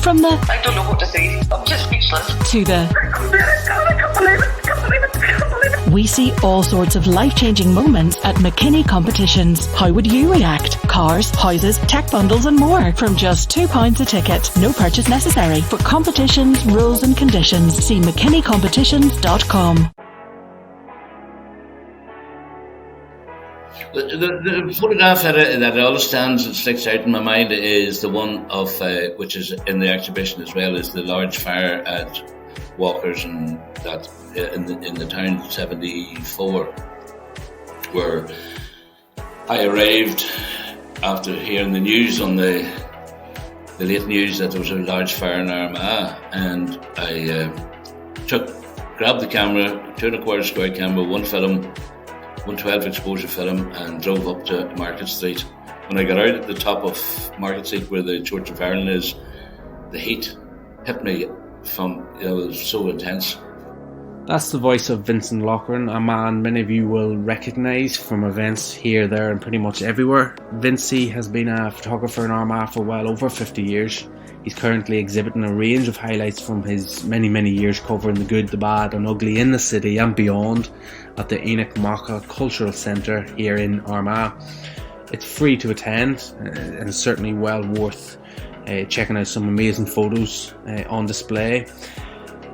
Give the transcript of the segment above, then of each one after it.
From the I don't know what to say. I'm just speechless. to the I can't believe it. we see all sorts of life-changing moments at McKinney Competitions. How would you react? Cars, houses, tech bundles and more from just £2 a ticket. No purchase necessary. For competitions, rules and conditions, see mckinneycompetitions.com. The photograph that always stands and sticks out in my mind is the one of, which is in the exhibition as well, is the large fire at Walkers and that in the town 74, where I arrived after hearing the news on the late news that there was a large fire in Armagh, and I grabbed the camera, 2.25 square camera, one film, 112 exposure film, and drove up to Market Street. When I got out at the top of Market Street where the Church of Ireland is, the heat hit me from, it was so intense. That's the voice of Vincent Loughran, a man many of you will recognise from events here, there and pretty much everywhere. Vincy has been a photographer in Armagh for well over 50 years. He's currently exhibiting a range of highlights from his many years covering the good, the bad and ugly in the city and beyond at the Aonach Mhacha Cultural Centre here in Armagh. It's free to attend and it's certainly well worth checking out some amazing photos on display.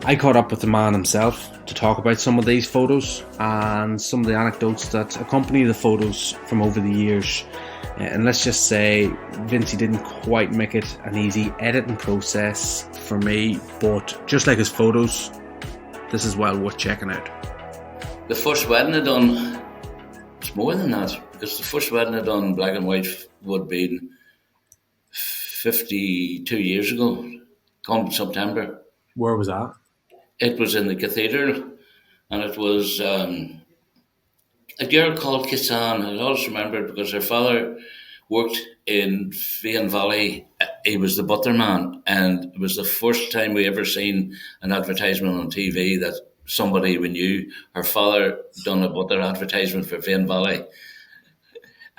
I caught up with the man himself to talk about some of these photos and some of the anecdotes that accompany the photos from over the years. And let's just say Vincy didn't quite make it an easy editing process for me, but just like his photos, this is well worth checking out. The first wedding I done, it's more than that, because the first wedding I done black and white would have been 52 years ago, come September. Where was that? It was in the cathedral, and it was a girl called Kissan. I always remember it because her father worked in Fian Valley. He was the butler man, and it was the first time we ever seen an advertisement on TV that somebody we knew. Her father done a butler advertisement for Fian Valley,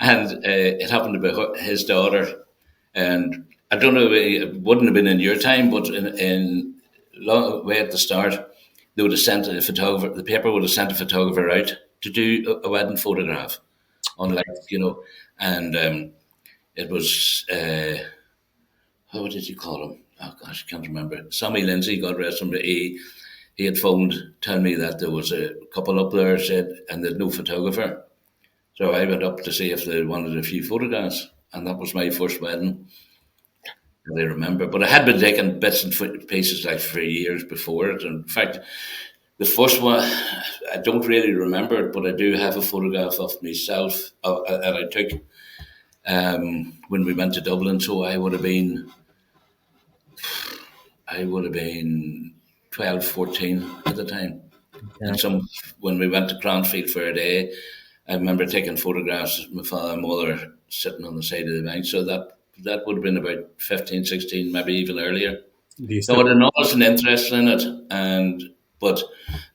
and it happened to be his daughter. And I don't know, it wouldn't have been in your time, but in long way at the start, they would have sent a photographer. The paper would have sent a photographer out to do a wedding photograph, unlike and it was how did you call him? Oh gosh, I can't remember. Sammy Lindsay, God rest him. He had phoned telling me that there was a couple up there and there's no photographer. So I went up to see if they wanted a few photographs, and that was my first wedding. I remember, but I had been taking bits and pieces like for years before it. In fact, the first one I don't really remember it, but I do have a photograph of myself that I took when we went to Dublin. So I would have been 12, 14 at the time. Yeah. And when we went to Cranfield for a day, I remember taking photographs of my father and mother sitting on the side of the bank. So that would have been about 15, 16, maybe even earlier. So I had always an interest in it, but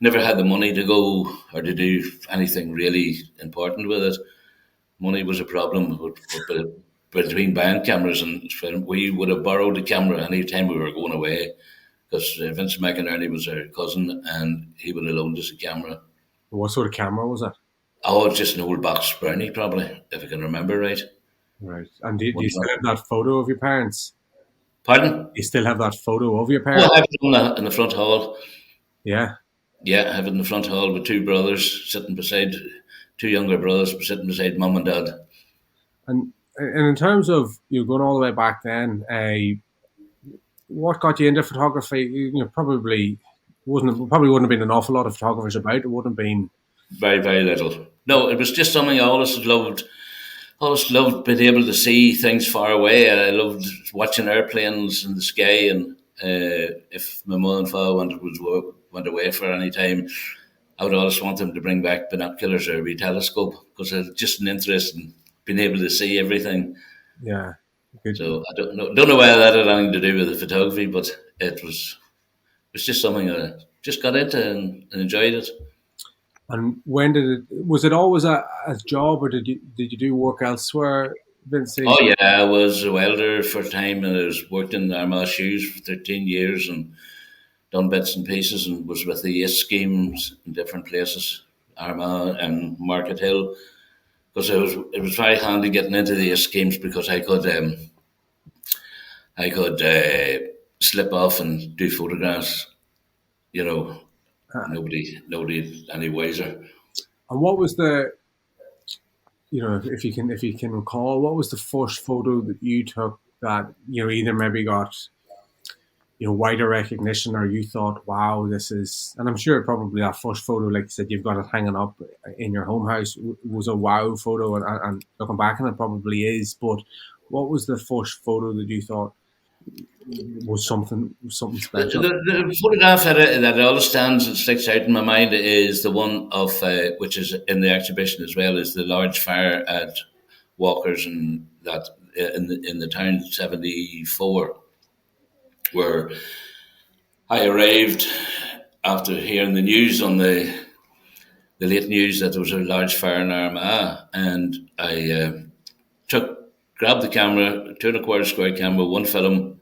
never had the money to go or to do anything really important with it. Money was a problem between buying cameras and film. We would have borrowed the camera any time we were going away, because Vincent McInerney was our cousin and he would have loaned us a camera. What sort of camera was it? Oh, just an old box Brownie, probably, if I can remember right. Right. And do you still have that photo of your parents? Pardon? Do you still have that photo of your parents? Oh, I have it in the front hall. Yeah? Yeah, I have it in the front hall with two younger brothers sitting beside mum and dad. And in terms of you going all the way back then, what got you into photography? Probably wouldn't have been an awful lot of photographers about. It wouldn't have been very, very little. No, it was just something I always loved. Always loved being able to see things far away. I loved watching airplanes in the sky, and if my mother and father went away for any time, I would always want them to bring back binoculars or a wee telescope, because I had just an interest in being able to see everything. Yeah. Good. So I don't know whether that had anything to do with the photography, but it was just something I just got into and enjoyed it. And when was it always a job, or did you do work elsewhere Vincy? Oh yeah, I was a welder for a time, and I was worked in Armagh shoes for 13 years, and done bits and pieces, and was with the ACE schemes in different places, Armagh and Market Hill, because it was very handy getting into the ACE schemes because I could slip off and do photographs. You know, nobody any wiser. And what was the, if you can recall, what was the first photo that you took that either maybe got wider recognition, or you thought, wow, this is, and I'm sure probably that first photo, like you said, you've got it hanging up in your home house, was a wow photo, and looking back on it probably is. But what was the first photo that you thought was something The, special? the photograph that always stands and sticks out in my mind is the one of which is in the exhibition as well, is the large fire at Walkers and that in the town '74, where I arrived after hearing the news on the late news that there was a large fire in Armagh, and I grabbed the camera, 2.25 square camera, one film,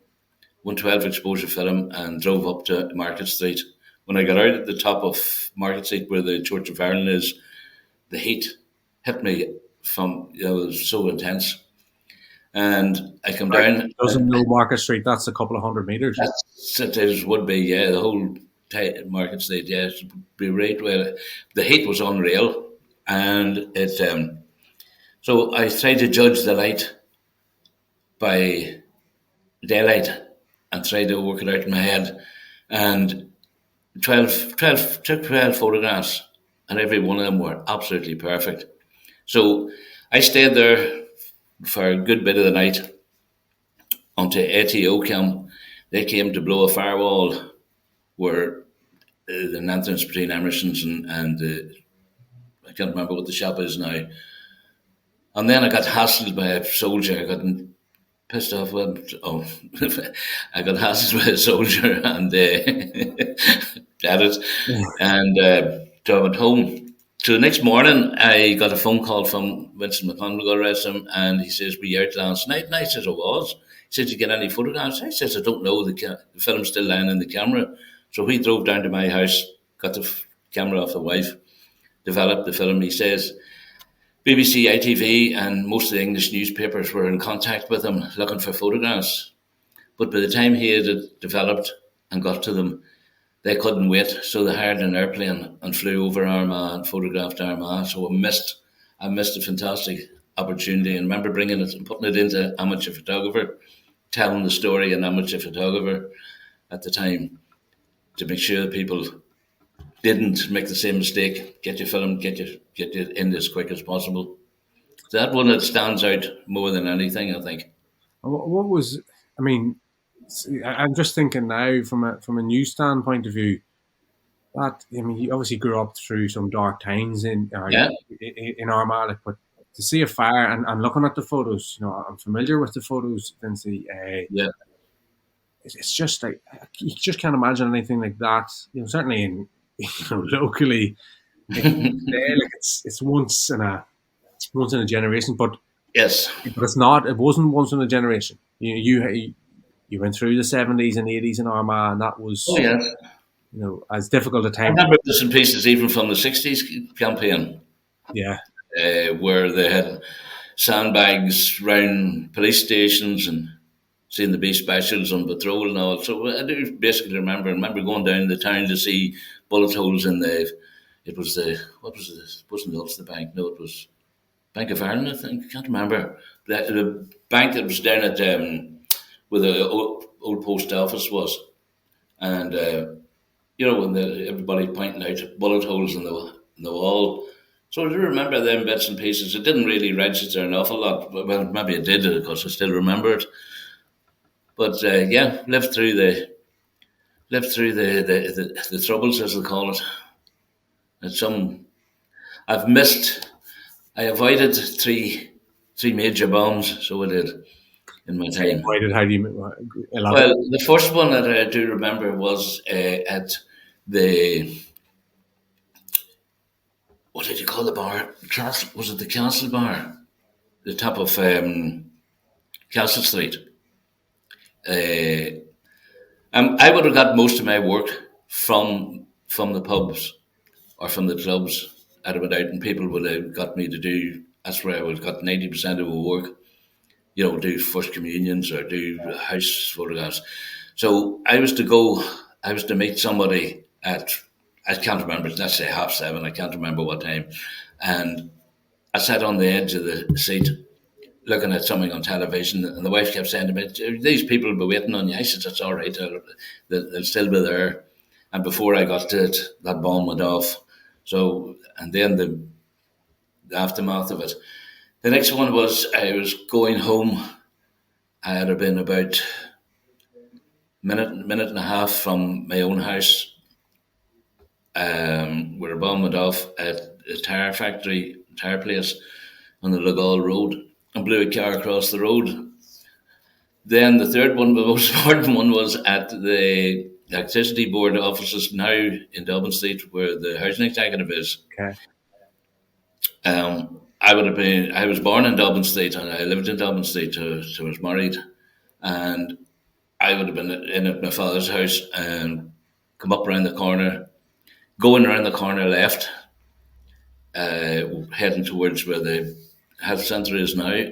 112 exposure film, and drove up to Market Street. When I got out at the top of Market Street where the Church of Ireland is, the heat hit me from, it was so intense. And I come down. Doesn't know Market Street, that's a couple of 100 meters. It would be, yeah, the whole Market Street, yeah, it would be right well. The heat was unreal. And so I tried to judge the light by daylight and tried to work it out in my head. And 12 took 12 photographs, and every one of them were absolutely perfect. So I stayed there for a good bit of the night until ATO came. They came to blow a firewall where the entrance between Emerson's and I can't remember what the shop is now. And then I got hassled by a soldier. I got pissed off with I got hassled by a soldier and got it. And so I went home. So the next morning, I got a phone call from Vincent Loughran, got arrested him, and he says, "Were you out last night?" And I says, "I was." He said, "Did you get any photographs?" I says, "I don't know. The film's still lying in the camera." So he drove down to my house, got the camera off the wife, developed the film. He says, BBC, ITV, and most of the English newspapers were in contact with him looking for photographs. But by the time he had it developed and got to them, they couldn't wait. So they hired an airplane and flew over Armagh and photographed Armagh. So I missed a fantastic opportunity. And remember bringing it and putting it into amateur photographer, telling the story in amateur photographer at the time to make sure that people didn't make the same mistake. Get your film, get you in as quick as possible. So that one that stands out more than anything, I think. What was, I mean, I'm just thinking now from a newsstand point of view. That, I mean, you obviously grew up through some dark times in Armagh, but to see a fire and looking at the photos, I'm familiar with the photos, Vincy. Yeah. It's just like you just can't imagine anything like that. Certainly in locally, like it's once in a generation, but Yes. but it's not. It wasn't once in a generation. You went through the 70s and 80s in Armagh, and that was Oh, yes. as difficult a I time. remember bits and pieces even from the '60s campaign, Yeah, where they had sandbags round police stations and seeing the B specials on patrol and all. So I do basically remember going down the town to see bullet holes in it was it wasn't the Ulster Bank, no, it was Bank of Ireland, I think, I can't remember. The bank that was down at where the old post office was. And when everybody pointing out bullet holes in the wall. So I do remember them bits and pieces. It didn't really register an awful lot. Well, maybe it did because I still remember it. But lived through the troubles, as they call it. I avoided three major bombs, so I did in my time. how do you Well, the first one that I do remember was at the, what did you call the bar? Was it the Castle Bar? the top of Castle Street. Uh, I would have got most of my work from the pubs or from the clubs. I'd have been out, and people would have got me to do. That's where I would have got 90% of my work. Do first communions or do house photographs. So I was to go. I was to meet somebody at. I can't remember. Let's say 7:30. I can't remember what time, and I sat on the edge of the seat looking at something on television, and the wife kept saying to me, "These people will be waiting on you." I said, "It's all right. They'll still be there." And before I got to it, that bomb went off. So, and then the aftermath of it. The next one was I was going home. I had been about minute and a half from my own house, where a bomb went off at a tire factory, tire place on the Legal Road, and blew a car across the road. Then the third one, the most important one, was at the Electricity Board offices now in Dublin Street, where the housing executive is. Okay. I was born in Dublin Street and I lived in Dublin Street till I was married, and I would have been in at my father's house and come up around the corner, going around the corner left, heading towards where the health centre is now.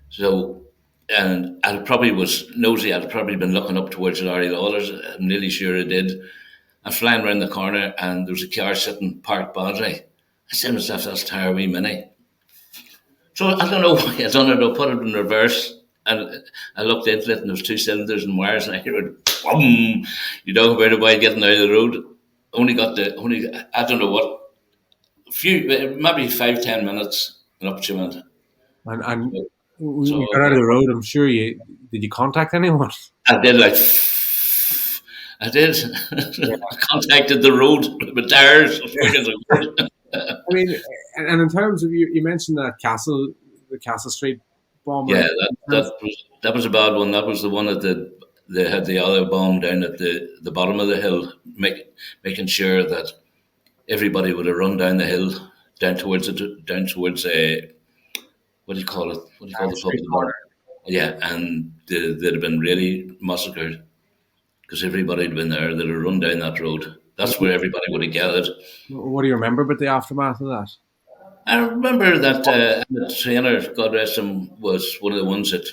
So, and I probably was nosy. I'd probably been looking up towards Larry Lawler's. I'm nearly sure I did. I'm flying around the corner and there was a car sitting parked badly. I said to myself, "That's Tire Wee Mini." So I don't know why I done it. I put it in reverse and I looked into it and there was 2 cylinders and wires and I heard it, boom. You know about it by getting out of the road. I don't know what, maybe 5-10 minutes and up she went. And So you got out of the road. I'm sure did you contact anyone? I did I did. Yeah. I contacted the road with tires. I mean, and in terms of you mentioned the Castle Street bomb. Yeah, that was a bad one. That was the one that they had the other bomb down at the bottom of the hill, making sure that everybody would have run down the hill down towards a what do you call it? What do you call the pub? Yeah, and they'd have been really massacred because everybody had been there. They'd have run down that road. That's where everybody would have gathered. What do you remember about the aftermath of that? I remember that the trainer, God rest him, was one of the ones that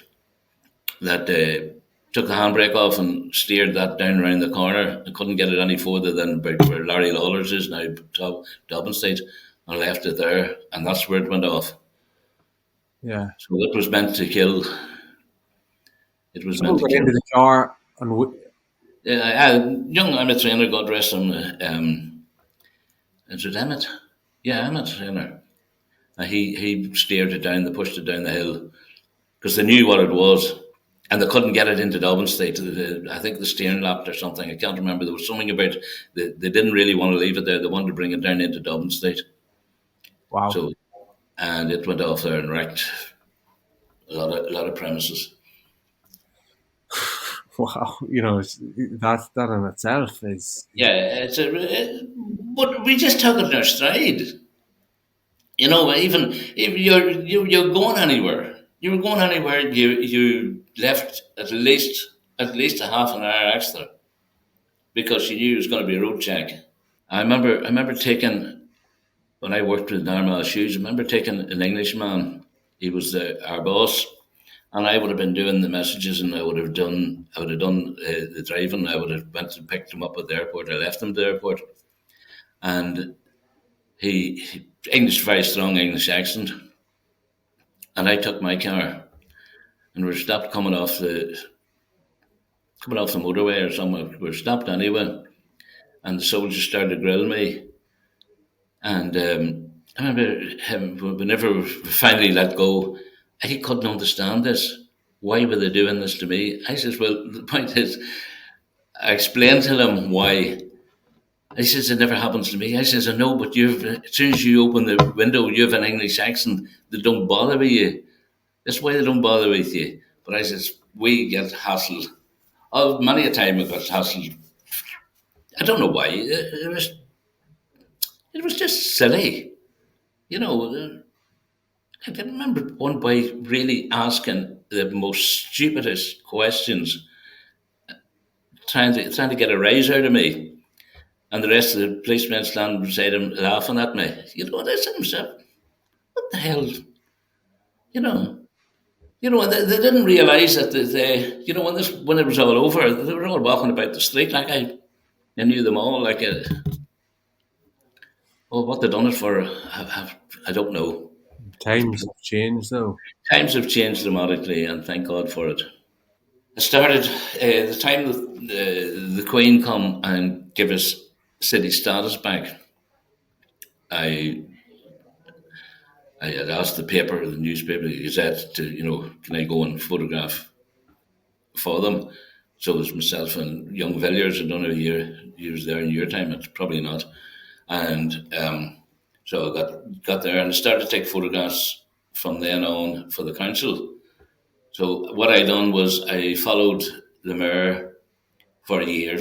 took the handbrake off and steered that down around the corner. I couldn't get it any further than about where Larry Lawler's is now, Dublin Street, and left it there, and that's where it went off. Yeah. So it was meant to kill. It was meant to Got kill. into the car and Young Emmett trainer, God rest him. Is it Emmett? Yeah, Emmett trainer. He steered it down. They pushed it down the hill because they knew what it was, and they couldn't get it into Dublin Street. I think the steering lapped or something. I can't remember. There was something about they didn't really want to leave it there. They wanted to bring it down into Dublin Street. wow. So, and it went off there and wrecked a lot of premises. Wow, that in itself is Yeah, but we just took it in our stride. Even if you're going anywhere, you were going anywhere, you left at least a half an hour extra because you knew it was going to be a road check. I remember taking, when I worked with Armagh Shoes, I remember taking an Englishman. He was our boss, and I would have been doing the messages, and I would have done the driving. I would have went and picked him up at the airport. I left him at the airport, and he English, very strong English accent, and I took my car, and we were stopped coming off the motorway or somewhere. We were stopped anyway, and the soldiers started to grill me, and I remember him, whenever we finally let go, he couldn't understand this. Why were they doing this to me? I says, well, the point is, I explained to them why. I says, it never happens to me. I says, I know, but as soon as you open the window, you have an English accent. They don't bother with you. That's why they don't bother with you. But I says, we get hassled. Oh, many a time we got hassled. I don't know why. It was just silly. I can remember one boy really asking the most stupidest questions, trying to get a rise out of me, and the rest of the policemen standing beside him laughing at me. You know, and I said to myself, "What the hell?" You know, they didn't realise that when it was all over, they were all walking about the street like I knew them all. Like, well, what they done it for, I don't know. Times have changed, though. Times have changed dramatically, and thank God for it. It started the time the Queen come and give us city status back. I I had asked the paper, the newspaper, the Gazette, to can I go and photograph for them? So it was myself and young Villiers. I don't know if he was there in your time. It's probably not. And so I got there and started to take photographs from then on for the council. So what I done was I followed the mayor for a year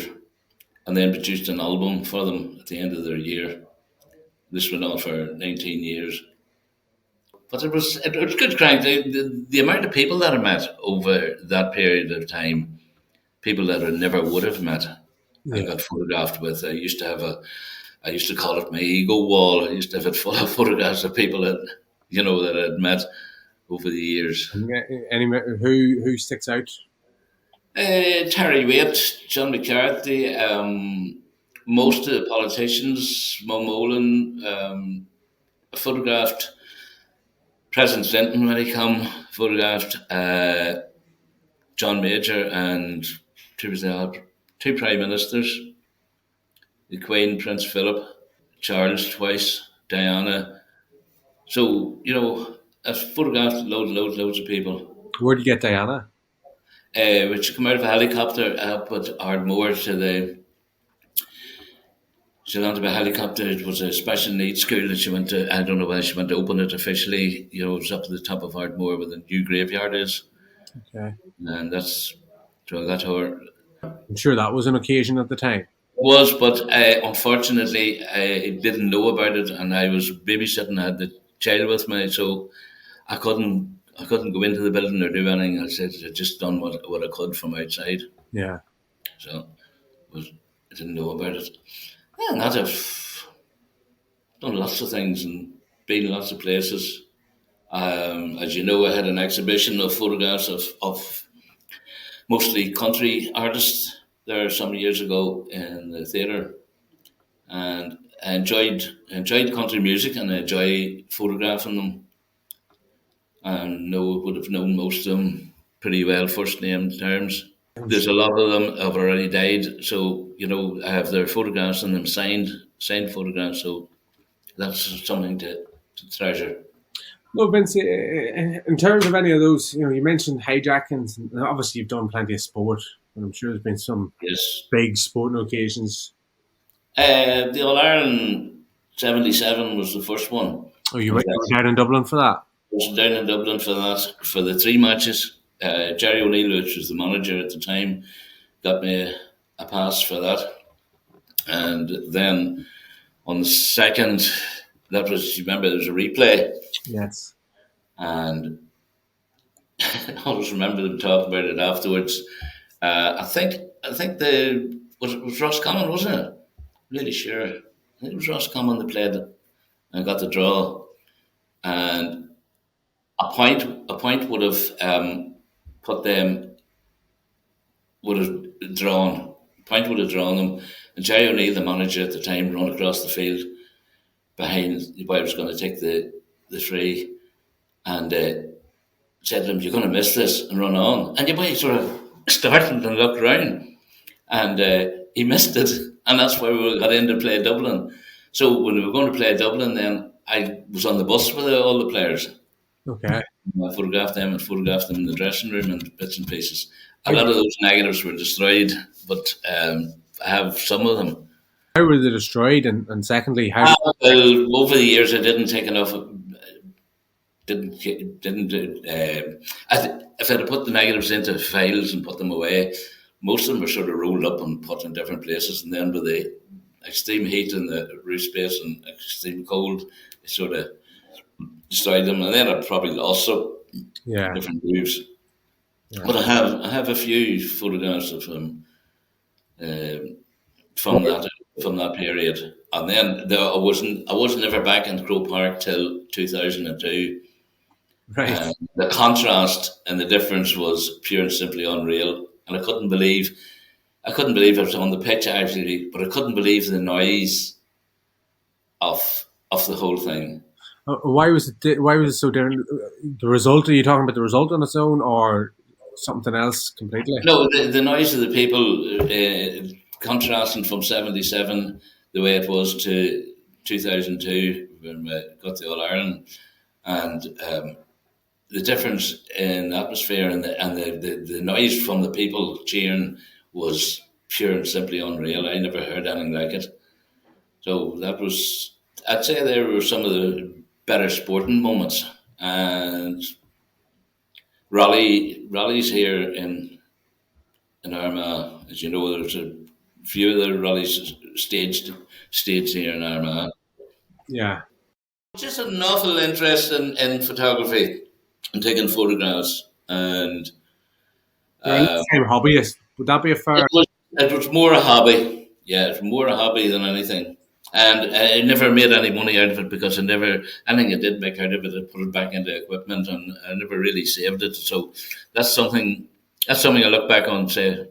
and then produced an album for them at the end of their year. This went on for 19 years. But it was good crack. The amount of people that I met over that period of time, people that I never would have met, I got photographed with. I used to call it my ego wall. I used to have it full of photographs of people that I'd met over the years. Who sticks out? Terry Waite, John McCarthy, most of the politicians, Mullen, photographed President Clinton when he come, photographed John Major and two prime ministers, the Queen, Prince Philip, Charles twice, Diana. So, I've photographed loads of people. Where'd you get Diana? Which come out of a helicopter up at Ardmore she landed by helicopter. It was a special needs school that she went to. I don't know whether she went to open it officially. It was up at the top of Ardmore where the new graveyard is. Okay. And so I got her. I'm sure that was an occasion at the time. Was, but unfortunately, I didn't know about it, and I was babysitting. I had the child with me, so I couldn't go into the building or do anything. I said I just done what I could from outside. Yeah. So I didn't know about it. Yeah, and I've done lots of things and been lots of places. As you know, I had an exhibition of photographs of mostly country artists there some years ago in the theatre, and I enjoyed country music and I enjoy photographing them. And would have known most of them pretty well, first name terms. There's a lot of them have already died, so I have their photographs and them signed photographs. So that's something to treasure. No, Vince, in terms of any of those, you mentioned hijackings, and obviously you've done plenty of sport, and I'm sure there's been some big sporting occasions. The All-Ireland 77 was the first one. Oh, you were down in Dublin for that? I was down in Dublin for that, for the 3 matches. Jerry O'Neill, which was the manager at the time, got me a pass for that. And then on the second, that was, you remember, there was a replay. Yes. And I always remember them talking about it afterwards. I think was Ross Common, wasn't it? Really sure. I think it was Ross Common that played it and got the draw. And a point would have drawn them. And Jerry O'Neill, the manager at the time, ran across the field behind the boy who was going to take the free, and said to him, "You're going to miss this," and run on. And the boy sort of started and looked around, and he missed it, and that's why we got in to play Dublin. So when we were going to play Dublin, then I was on the bus with all the players. Okay. I photographed them in the dressing room and bits and pieces. A lot of those negatives were destroyed, but I have some of them. How were they destroyed? And secondly, how? Well, over the years, I didn't take enough. If I'd put the negatives into files and put them away, most of them were sort of rolled up and put in different places, and then with the extreme heat in the roof space and extreme cold, it sort of destroyed them, and then I probably lost some Yeah. different moves. Yeah. But I have a few photographs of him from that period, and then I wasn't ever back in Croke Park till 2002. Right. The contrast and the difference was pure and simply unreal, and I couldn't believe it was on the pitch actually, but I couldn't believe the noise of the whole thing. Why was it? Why was it so different? The result? Are you talking about the result on its own, or something else completely? No, the noise of the people, contrasting from '77, the way it was, to 2002 when we got the All Ireland, and the difference in atmosphere and the noise from the people cheering was pure and simply unreal. I never heard anything like it. So that was, I'd say, there were some of the better sporting moments. And rallies here in Armagh, as you know, there's a few of the rallies staged here in Armagh. Yeah. Just an awful interest in photography and taking photographs, and You're the same hobbyist. Would that be a fair? it was more a hobby. Yeah, it was more a hobby than anything. And I never made any money out of it because anything I did make out of it, I put it back into equipment, and I never really saved it. So that's something I look back on and say,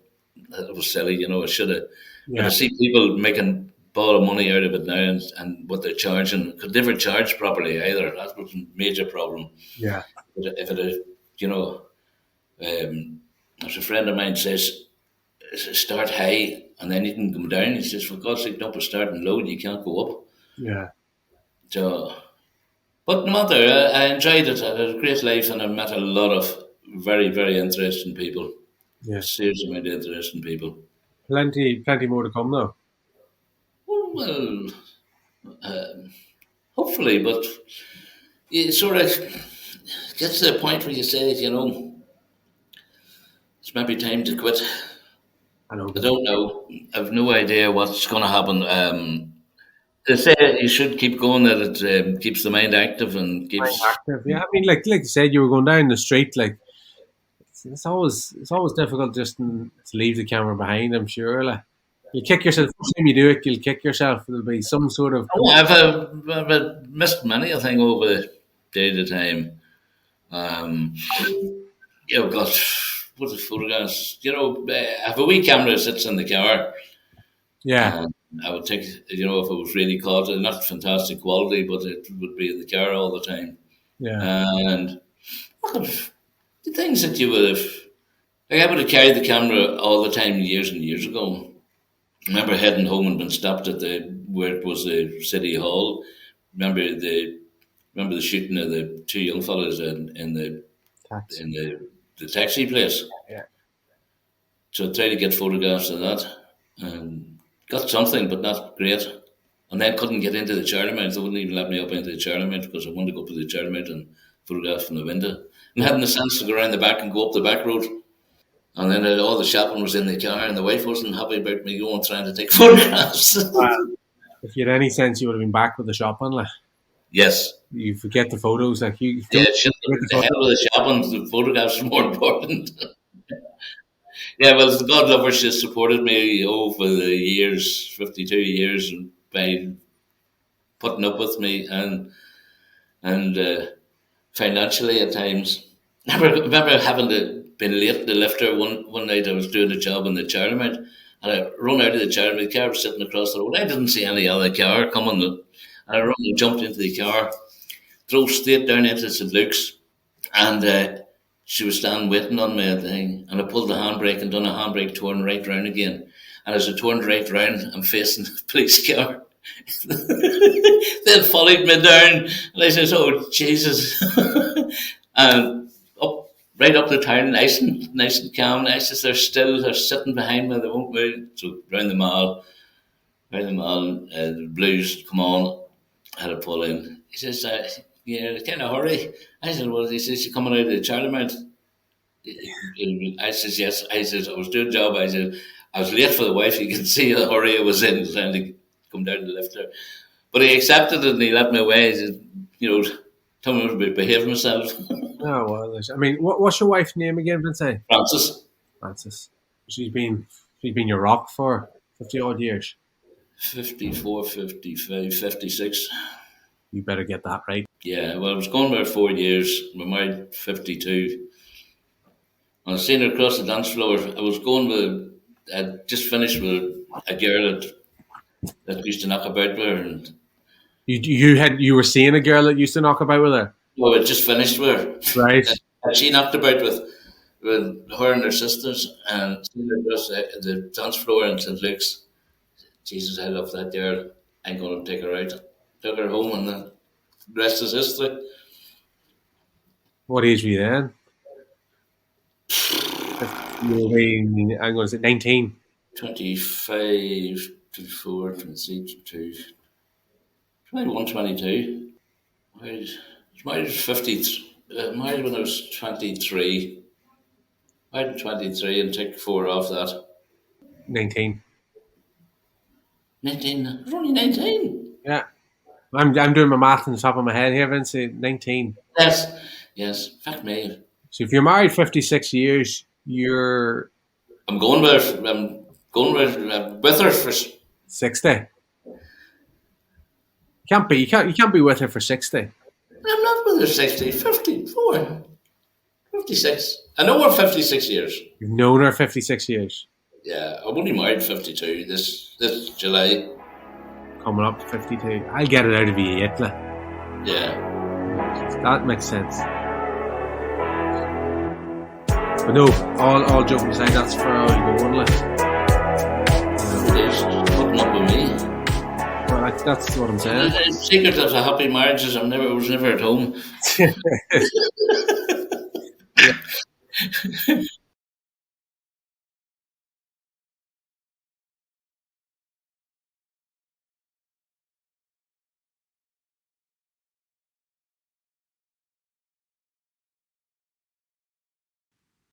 that was silly, I should have. But I see people making ball of money out of it now, and what they're charging, could never charge properly either. That was a major problem. Yeah. If it, as a friend of mine says, start high and then you can come down. He says, for God's sake, don't be starting low, you can't go up. Yeah. So, but no matter, I enjoyed it. I had a great life, and I met a lot of very, very interesting people. Yeah. Seriously, many interesting people. Plenty more to come though. Well, hopefully, but it sort of gets to the point where you say, it's maybe time to quit. I know. I don't know. I've no idea what's going to happen. They say you should keep going, that it keeps the mind active and keeps active. Yeah, I mean, like you said, you were going down the street. Like it's always difficult just to leave the camera behind. I'm sure. Like, you kick yourself. First time you do it, you'll kick yourself. There'll be some sort of. Oh, I've missed many a thing over the day to time. Got what the photographs. I have a wee camera that sits in the car. Yeah. I would take, if it was really caught, not fantastic quality, but it would be in the car all the time. Yeah. And the things that you would have, like I would have carried the camera all the time years and years ago. I remember heading home and been stopped at where it was the city hall. Remember the shooting of the two young fellas in the taxi place. Yeah. So I tried to get photographs of that, and got something, but not great. And then couldn't get into the Charlemont. They wouldn't even let me up into the Charlemont because I wanted to go up to the Charlemont and photograph from the window. And hadn't the sense to go around the back and go up the back road. And then all the shopping was in the car, and the wife wasn't happy about me going trying to take photographs. Well, if you had any sense, you would have been back with the shopping. Like, yes. You forget the photos. Like the hell with the shopping, the photographs are more important. Yeah, well, God love her, she supported me over the years, 52 years, by putting up with me and financially at times. I remember having been late to lift her one night. I was doing a job in the Charlemont, and I run out of the Charlemont. The car was sitting across the road. I didn't see any other car coming, and I run and jumped into the car, drove straight down into St. Luke's, and she was standing waiting on me, I think, and I pulled the handbrake and done a handbrake turn right round again. And as I turned right round, I'm facing the police car. They followed me down, and I says, "Oh Jesus!" And right up the town, nice and calm. I says, they're sitting behind me, they won't move. So round the mall, the blues come on. I had to pull in. He says, "Yeah, kind of hurry." I said, "Well," he says, "You coming out of the Charlemont?" I says, "Yes." I says, "I was doing a job." I said, "I was late for the wife. You can see the hurry I was in, trying to come down to lift her." But he accepted it and he let me away. He said, Tell me to behave myself. Oh, well, I mean, what's your wife's name again, Vincy? Francis, Francis. She's been your rock for 50 odd years. 54, 55, 56. You better get that right. Yeah, well, I was going about 4 years. We're married 52. I was seeing her across the dance floor. I was going with, I just finished with a girl that used to knock about with her. And, You were seeing a girl that used to knock about with her, well, I just finished with her. right? And she knocked about with her and her sisters and seen her across the dance floor in St. Luke's. Jesus, I love that girl. I'm going to take her out. Took her home, and the rest is history. What age were you then? You were, I'm going to say 19. 25, 24, 26, 22, 21, 22. I was married at 50. Married when I was 23. Married at 23 and took 4 off that. 19. 19. I was only 19. Yeah. I'm doing my math on the top of my head here, Vincy. 19. Yes. Fuck me. So if you're married 56 years, I'm going with her for 60. You can't be with her for 60. I'm not with her 60, 54, 56. I know we're 56 years. You've known her 56 years. Yeah, I'm only married 52 this July. Coming up to 52. I'll get it out of you, Yetla. Yeah. That makes sense. But no, all joking aside, that's for how you go on list. It is putting up with me. Well, that's what I'm saying. The secret of a happy marriage is I was never at home.